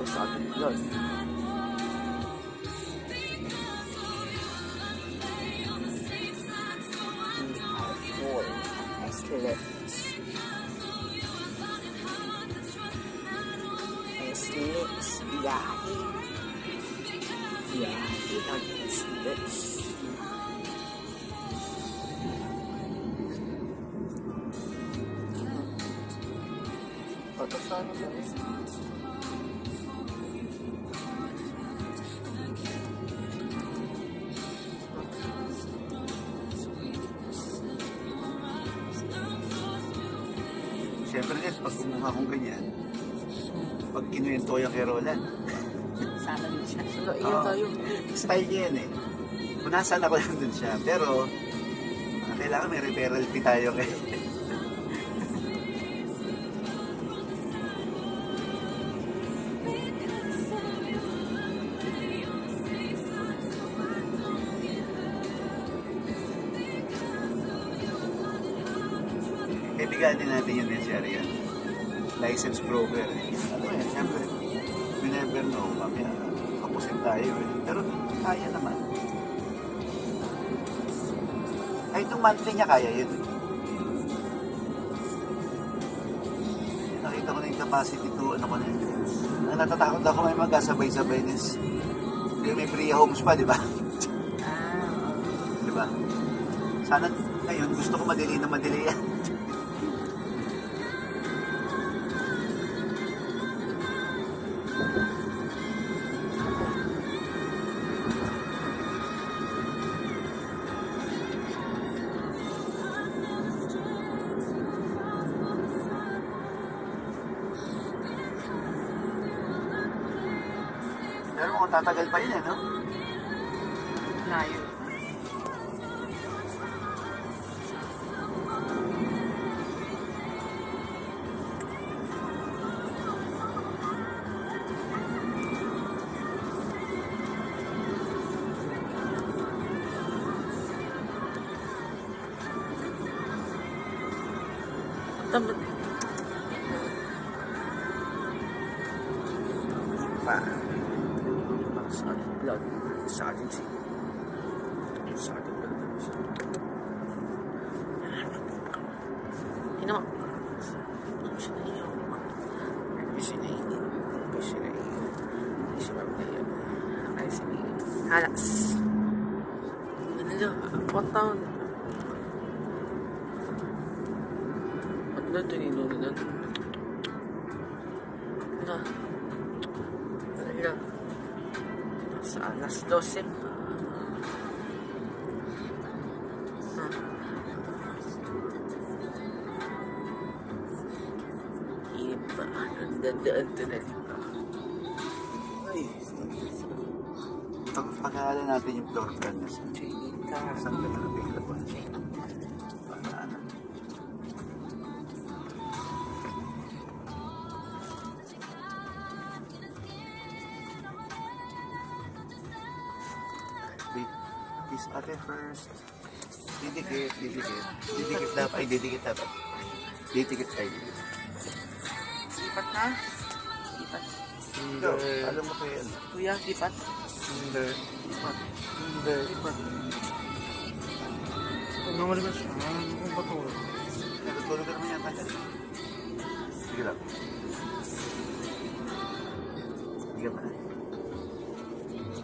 ito sa ating vlog. PR4 S-Lex. S-Lex, biyahe. Biyahe ng S-Lex. Ito sa ano ba? Siyempre din, pag kumuha kong ganyan, pag kinuwento ko yung kay Roland, Sana din siya. So, iyo tayo. style niya yan eh. Kung nasaan ako lang dun siya. Pero, kailangan may referral fee tayo kay... Kaibigan din natin yun din si Arian. License broker. Ano yan, siyempre, we never know, mamaya, kapusin tayo eh. Pero kaya naman. Ay, itong monthly niya kaya yun. Nakita ko na yung capacity to, ano ko na yun. Natatakot ako may magkasabay-sabay this. May free homes pa, di ba? Di ba? Sana ngayon, gusto ko madali na madali yan. Pero kung tatagal pa yun eh, no? Layo. Tamad. Sa ating vlog, sa ating scene, sa ating vlog. Hindi naman. Bisa na iyo. Bisa na iyo. Bisa na iyo. Bisa na iyo. Ay, sige. Halas. Ano nyo? 4 taon. Ano ito ninunin natin? Ano? Ano lang? Sa alas 12 pa. Iba. Ang dandaan to na dito. Ay. Pag-aalan natin yung floor plan na sa Chinita. saan ka na available. This ate first. Didikit. Didikit dapat. Ay, didikit dapat. Didikit tayo. Lipat na? Lipat. Ikaw, alam mo kayo yan. Kuya, lipat. Hindi. Lipat. Hindi. Lipat. Huwag naman naman siya. Ang bato. Natutulog ka naman yata dyan. Sige lang. Sige pa na.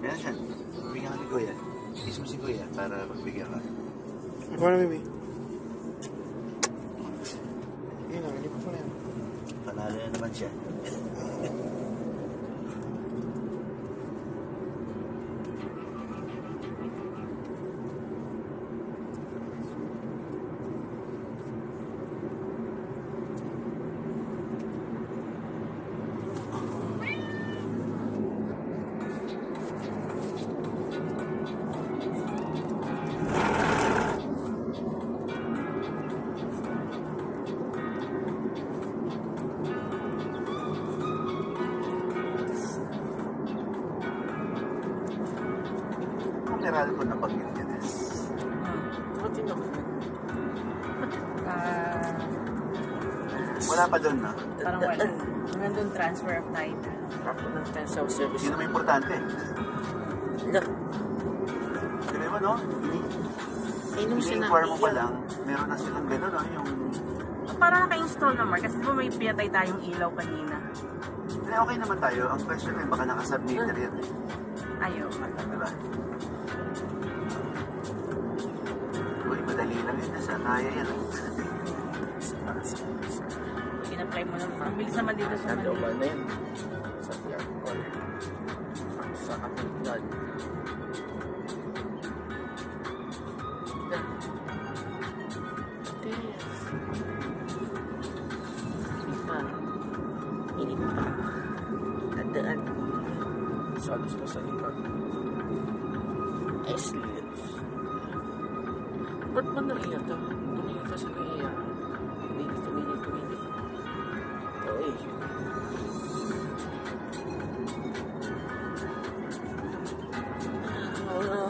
Yan siya. Bigyan ka ni Kuya. Kiss mo si Kuya para magbigyan ka. Ako na, baby. Yun na, hindi ko pa na yan. Panalo na naman siya. Meral ko na pag-yun eh. Buti na ko. Wala pa doon, no? Parang wala. Hanggang doon transfer of title. Ako ng time sa service. Yun naman importante. No. Di ba, no? Inom siya ng I-inform mo pa lang, meron na silang gano'n, no? Yung... Parang naka-install naman kasi di ba may pinatay tayong ilaw kanina. Kaya okay naman tayo. Ang question ay baka nakasubmitter yan. Ayaw. Diba? Uy, madali lang yun. Nasa kaya yan. In-apply mo naman. Ang bilis naman dito sa Nandoon Manila. na yun. Sa Tiagol. Sa Kapitad. Inip pa. Tandaan. Salos ko sa iba. Eslios. Ba't ba naiyak ka? Tumingin ka sa naiyak. Tumingin. Oy. Wala.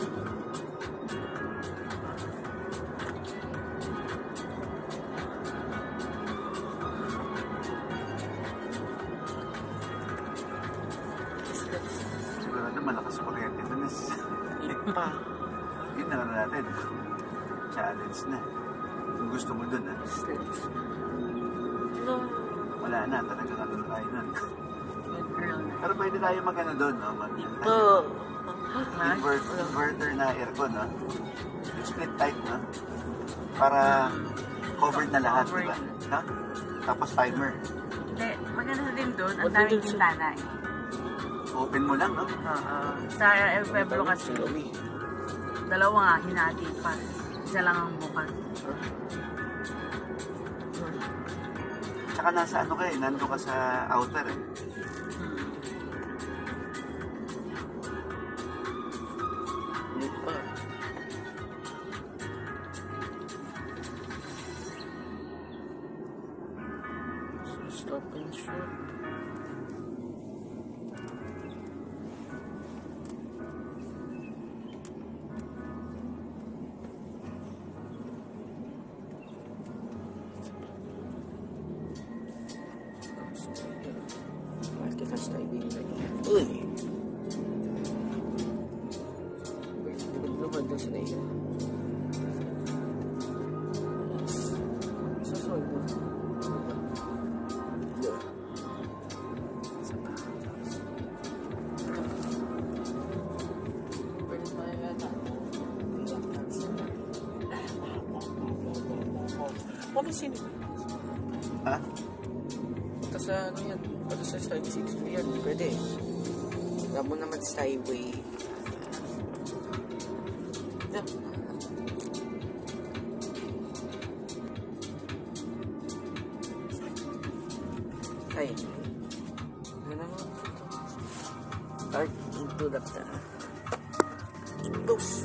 Sigurado malakas kuryente doon. Pa. Yun na natin. Challenge na. Kung gusto mo doon, ha? No. Wala na. Talagang ano na tayo nun. Good girl. Pero pwede tayo mag-ano doon, no? Oh. Inverter na aircon, no? Split type, no? Para covered na lahat, di ba? No? Tapos timer. Hindi, maganda din doon. Ang Maganda daming din sa- pintana eh. Open mo lang, no? Oo. Sa El Pueblo kasi, dalawa nga, hinati pa. Isa lang ang bukas. Tsaka nasa ano ka eh, nando ka sa outer eh. Hindi pa. Stop and shop. Kita sa ibig na niya. Uy! Lumad doon sa naiya. Sa soldo. Sa patas. Pwede pa yung gata. Huwag yung sino. Ha? Punta sa ano yan? Punta sa Highway 6 yan. Pwede. Wala mo naman sa highway. Yeah. Ay. Ano naman? Start into the... Close.